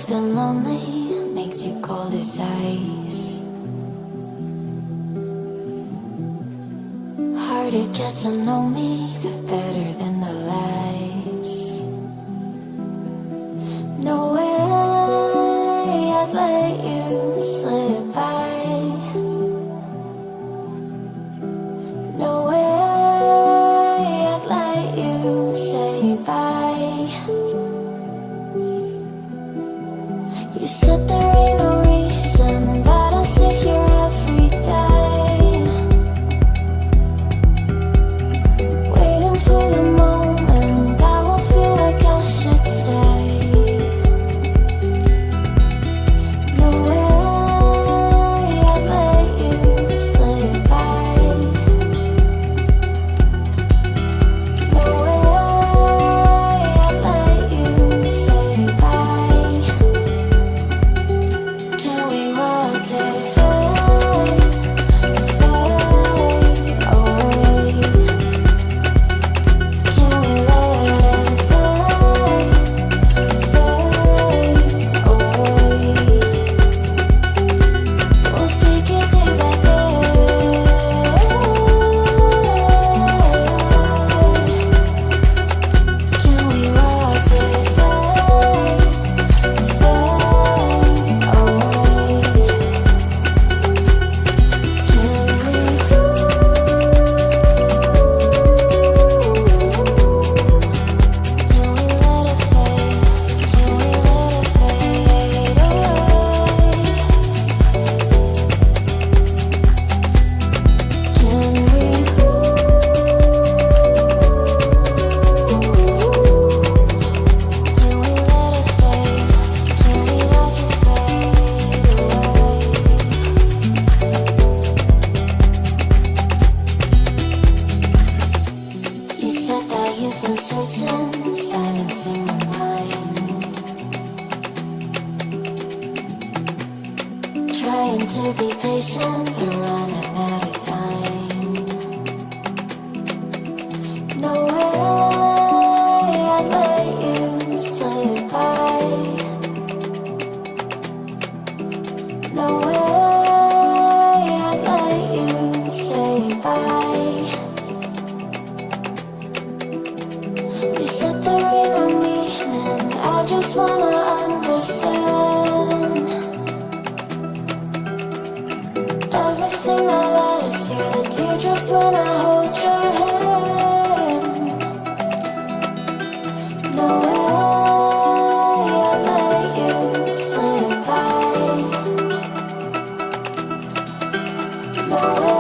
you've been lonely, makes you cold as ice. Hard to get to know me, but better than the lies. No way I'd let you slip by. No way I'd let you say bye. You said there ain't no reason, but I sit here every day, waiting for the moment I won't feel like I should stay. No way I'd let you slip by. No way I'd let you say bye. Can we watch it fade, fade away? Can we let it fade, fade away? We'll take it day by day. Can we watch it fade, fade away? You said that you've been searching, silencing your mind, trying to be patient, but running out of time. No way I'd let you slip by. No way I'd let you say bye. You said there ain't no meaning, I just wanna understand everything that led us here, the teardrops when I hold your hand. No way I'd let you slip by. No way